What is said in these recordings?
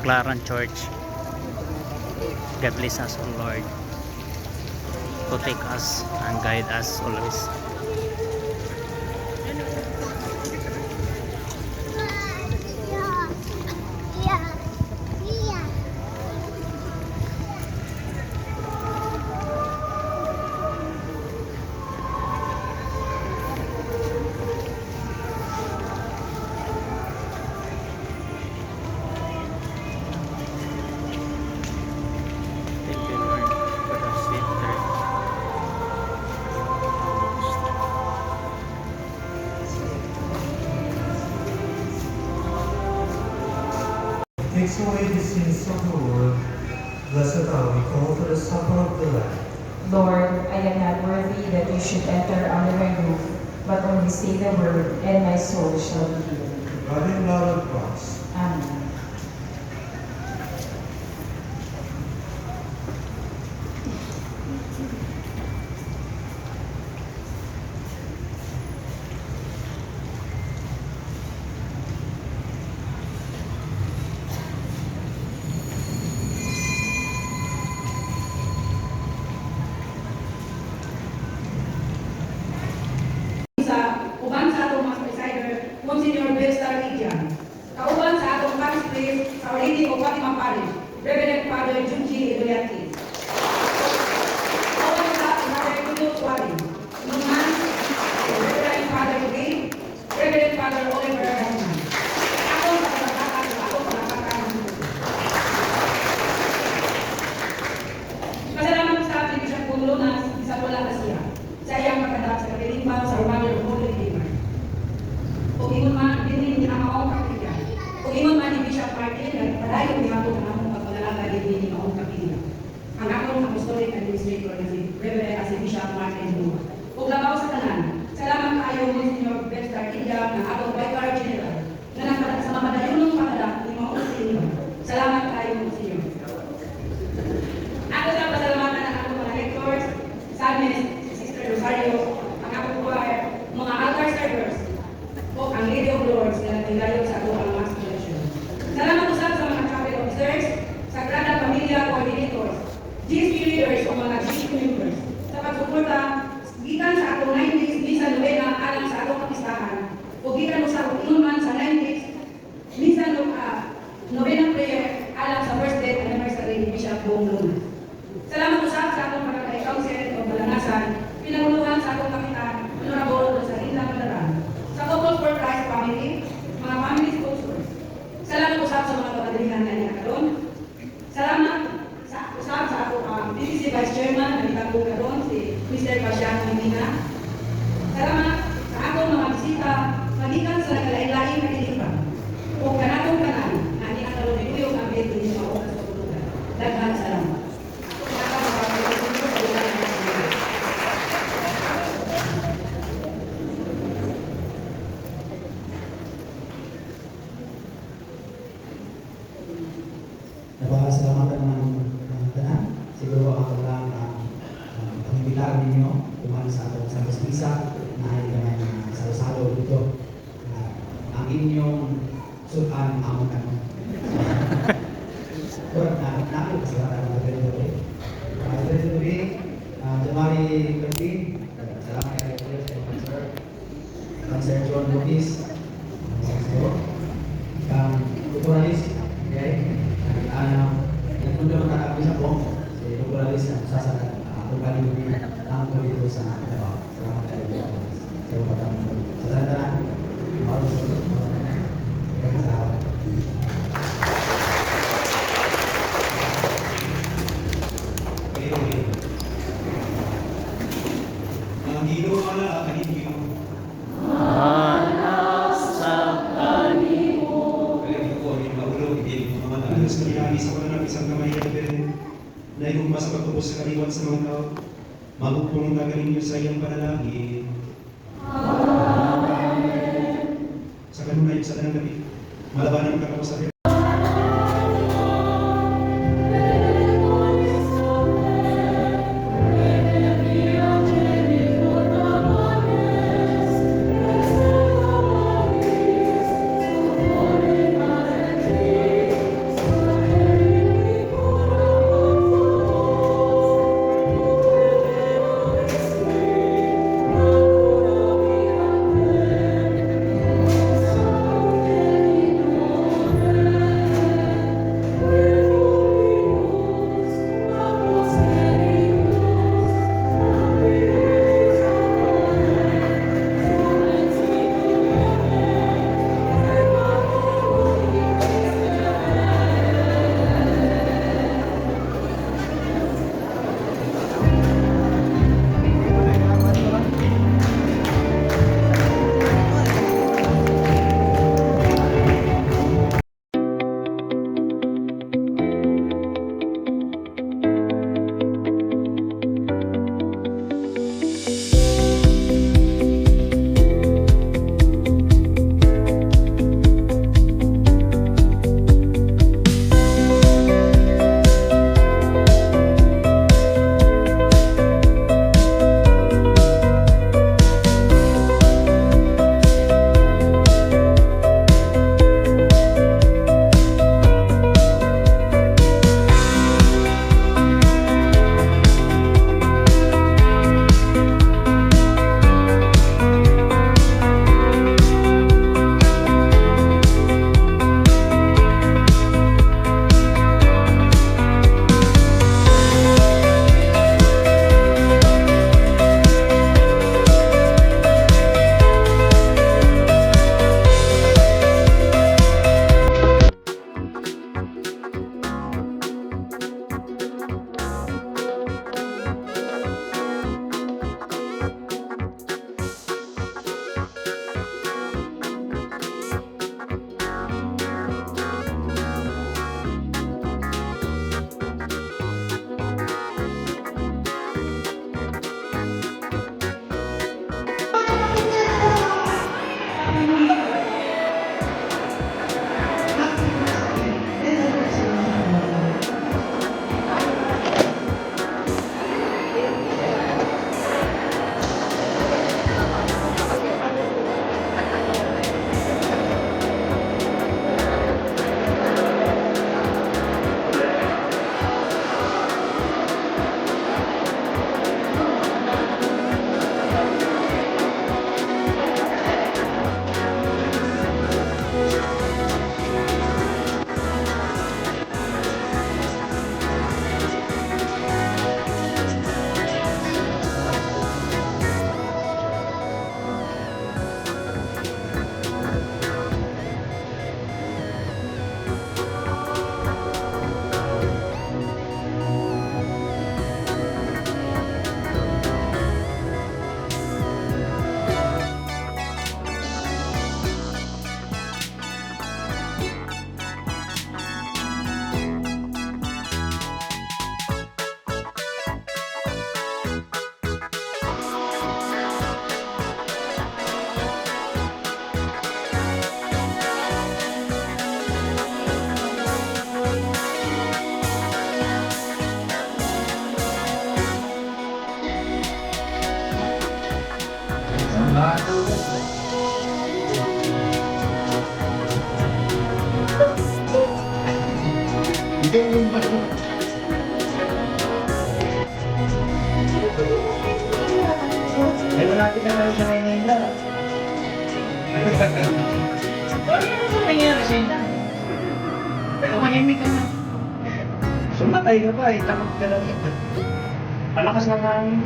Baclaran Church. God bless us, O Lord, protect us and guide us always. Thank you, Lord, for the sweet time. Takes away the sins of the world. Blessed are we call to the supper of the Lamb. Lord, I am not worthy that you should enter under my roof, but only say the word, and my soul shall be healed. God in blood of Christ. Amen. Uban sa atong mga presider, Monsignor Belstar Lidian. Kauban sa atong parish priest sa Origi o Fatima Parish, Reverend Father Junji Idoyati. Kauban sa Father Julio Suarez, Numan, Reverend Father Lee, Reverend Father Oliver Rahman. Atong pagkakataon. Pasalamat sa ating Bishop Pulunas, isa wala na siya. Sa iyang pagkatapos sa katilimbaw sa Romario Holy River. Kung ingon man, din ang maong kapilya. Kung ingon man ni Bishop Martin, padayon ni ako ng among pagpangalaga din ang maong kapilya. Ang akong apostolic administrator na si Reverend si Bishop Martin Luma. Kung labaw sa tanan, salamat kayo Monsignor Belstar Lidian ng atong Vicar General na nagpadala sa mamadayunong padala ni maong sinyo. Salamat kayo Monsignor. Ako sa pasalamatan ng atong mga rectors, Sadness, Rosario, ang akong choir, mga altar servers, o ang Lady of Lords na nagtilayo sa ato ang mass collection. Salamat usap sa mga chapel officers, Sagrada Familia coordinators, GSP leaders o mga GSP members, sa pagsuporta, gikan sa atong 90s Misa Novena alang sa atong kapistahan, o gikan sa inuman sa 90s Misa Novena prayer alang sa first death anniversary ni Bishop Bong Luna. Salamat usap sa atong pagkakay-council o balanasan, pinaguluhan sa atong kapitan, Honorable Rosalinda Malaran, sa Couple for Christ family, mga family sponsors. Salamat usap sa mga kapadrihan na niya karon. Salamat sa usap sa atong PCC Vice Chairman na nitanggo karon si Mr. Pasiano Medina. Salamat sa atong mga bisita magikan sa nagalain-lain na kinipan o kanatong kanan na ni ang karon yung ang bed ni mga oras sa tulugan. Daghang salamat. Napasalamatan ng tanan. Siguro ako lang pangbilaan ninyo kumain sa atong Santos Misa na ay naman salo-salo dito. Ang inyong sukan amon kamo. Pero namin pasalatan ng ganito rin. Ganito rin, January 13, salamat kayo sa Cancer John Lopez, kang kulturalis, okay? Nagpunta na kami sa Bong, si kulturalis na sasalat kung kami ang dito sa Davao. Salamat kayo sa upatang sa tanda Ang hilo ala kanin hilo. Anak sa kanimo. Kaya ko ang maulo hindi mo naman alos kaya sa wala ng isang kamay din. Dahil kung sa pagtubos sa kaliwan sa mga tao, magpupulong gagaling niyo sa iyong panalangin. Amen. Sa kanunay sa tanang gabi, malabanan ang kakapasabi. Ay, malapit na tayo sa Maynila. Ano nangyari sa inyo? Pero mahimik ka na. Sumatay ka pa, takot ka lang. Palakas na hangin.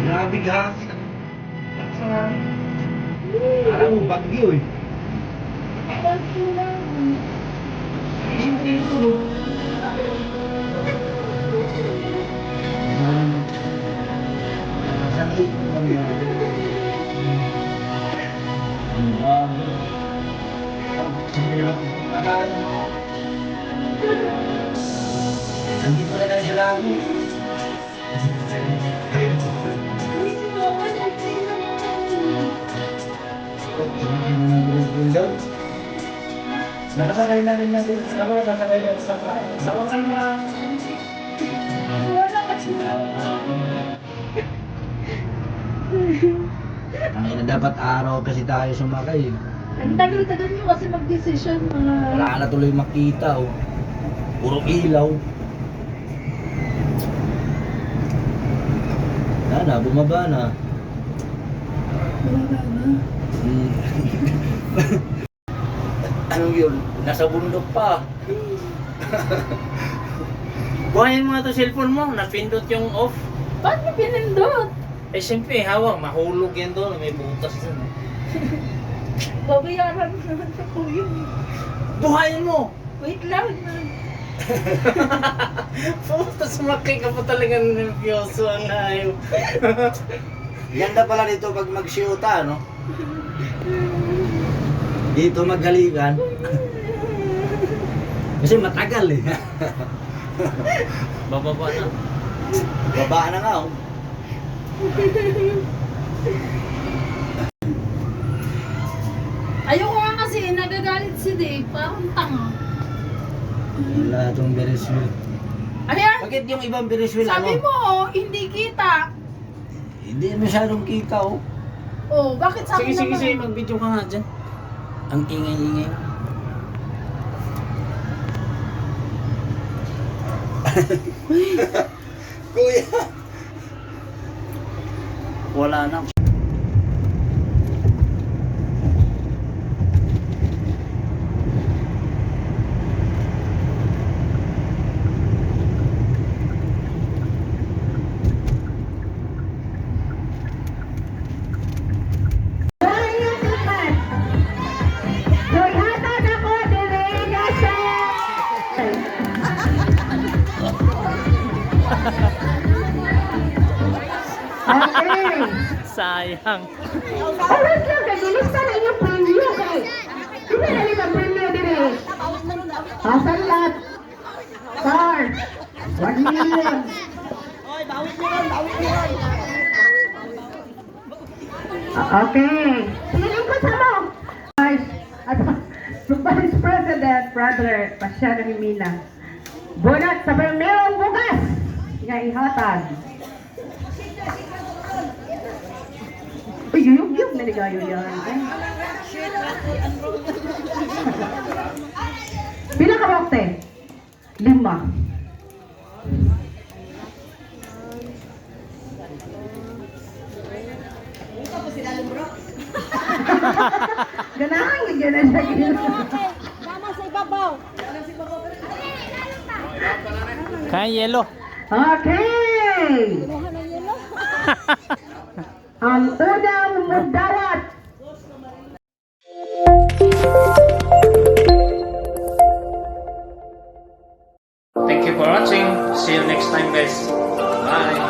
Grabe ka. Lakas na hangin. Alam mo, bagyo eh. Hindi tulog. Sakit mo kami yan. Nandito na lang sila ako. Nakasakay na rin natin. Ako nakasakay na sa wakay na. Wala kasi na. Ang ina, dapat araw kasi tayo sumakay. Ang tagal-tagal nyo kasi mag-decision mga... Wala na tuloy makita oh. Puro ilaw. Bumaba na. Bumaba na. Anong yun? Nasa bundok pa. Buhayin mo nga to cellphone mo, napindot yung off. Ba't mo pinindot? Eh siyempre, hawak, mahulog yan doon, may butas doon. Babayaran mo naman sa kuya. Buhayin mo! Wait lang na. Puta, sumakay ka pa talagang nervyoso ang ayaw. Ganda pala dito pag mag-shoota, no? Dito maghalikan. Kasi matagal eh. Bababa na. Baba na nga oh. Ayoko nga kasi nagagalit si Dave. Parang tanga. Wala itong Bereswil. Ayan! Bakit yung ibang Bereswil Sabi ano? mo, hindi kita. Hindi masyadong kita oh. Oh, bakit sabi Sige, naman? sige, mag-video ka nga dyan. Ang ingay-ingay. Kuya! Wala na. Okay. Sayang. Alright lang, kay ilista na inyong preview kay. Dili na rin ang preview dili. Pasalat. Star. 1 million. Okay. Piling ko sa mo. At Vice President, Brother Pasiano Jimena. Bunat sa primerong bukas nga ihatag. Uy, yug-yug na ligayo yan. Pila ka bokte? 5. Ganahan, gana siya gino. Kaya yelo. Okay! Ang unang magdawat. Thank you for watching. See you next time, guys. Bye.